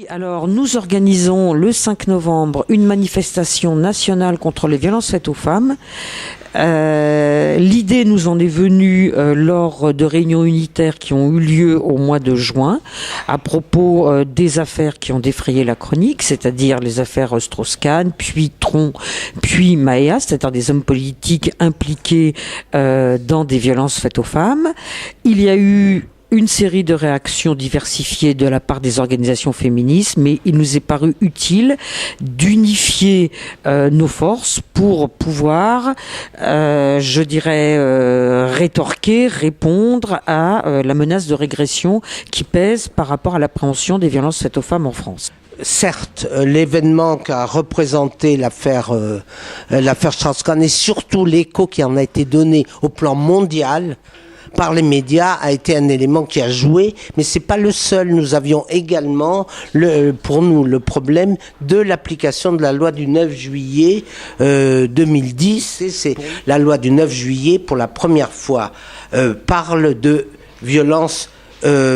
Alors, nous organisons le 5 novembre une manifestation nationale contre les violences faites aux femmes. L'idée nous en est venue lors de réunions unitaires qui ont eu lieu au mois de juin à propos des affaires qui ont défrayé la chronique, c'est-à-dire les affaires Strauss-Kahn, puis Tron, puis Maëa, c'est-à-dire des hommes politiques impliqués dans des violences faites aux femmes. Il y a eu une série de réactions diversifiées de la part des organisations féministes, mais il nous est paru utile d'unifier nos forces pour pouvoir, rétorquer, répondre à la menace de régression qui pèse par rapport à l'appréhension des violences faites aux femmes en France. Certes, l'événement qu'a représenté l'affaire Strauss-Kahn et surtout l'écho qui en a été donné au plan mondial par les médias a été un élément qui a joué, mais c'est pas le seul. Nous avions également, pour nous, le problème de l'application de la loi du 9 juillet 2010. C'est la loi du 9 juillet, pour la première fois, parle de violence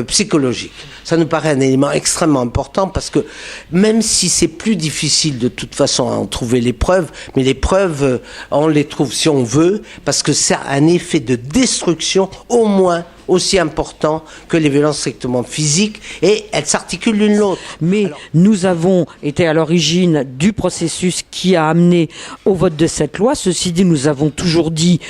psychologique. Ça nous paraît un élément extrêmement important parce que même si c'est plus difficile de toute façon à en trouver les preuves, mais les preuves, on les trouve si on veut, parce que ça a un effet de destruction au moins aussi important que les violences strictement physiques, et elles s'articulent l'une l'autre. Mais nous avons été à l'origine du processus qui a amené au vote de cette loi. Ceci dit, nous avons toujours dit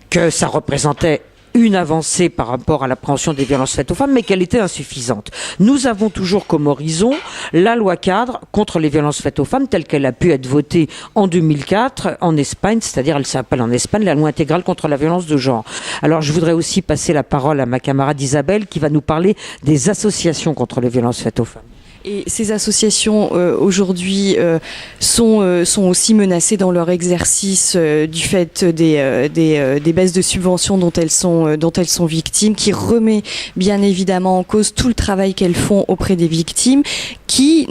que ça représentait une avancée par rapport à l'appréhension des violences faites aux femmes, mais qu'elle était insuffisante. Nous avons toujours comme horizon la loi cadre contre les violences faites aux femmes telle qu'elle a pu être votée en 2004 en Espagne, c'est-à-dire elle s'appelle en Espagne la loi intégrale contre la violence de genre. Alors je voudrais aussi passer la parole à ma camarade Isabelle qui va nous parler des associations contre les violences faites aux femmes. Et ces associations aujourd'hui sont aussi menacées dans leur exercice du fait des baisses de subventions dont elles sont victimes, qui remet bien évidemment en cause tout le travail qu'elles font auprès des victimes, qui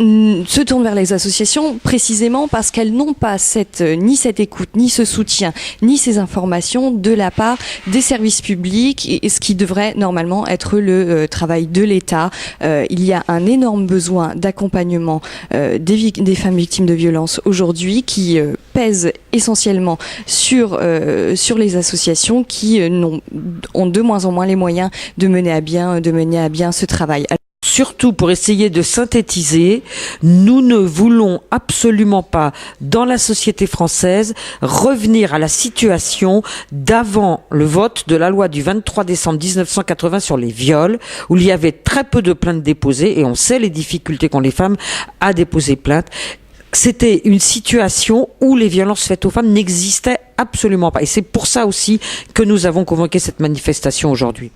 se tournent vers les associations précisément parce qu'elles n'ont pas ni cette écoute, ni ce soutien, ni ces informations de la part des services publics, et ce qui devrait normalement être le travail de l'État. Il y a un énorme besoin d'accompagnement des femmes victimes de violences aujourd'hui qui pèse essentiellement sur les associations qui ont de moins en moins les moyens de mener à bien ce travail. Surtout pour essayer de synthétiser, nous ne voulons absolument pas, dans la société française, revenir à la situation d'avant le vote de la loi du 23 décembre 1980 sur les viols, où il y avait très peu de plaintes déposées, et on sait les difficultés qu'ont les femmes à déposer plainte. C'était une situation où les violences faites aux femmes n'existaient absolument pas. Et c'est pour ça aussi que nous avons convoqué cette manifestation aujourd'hui.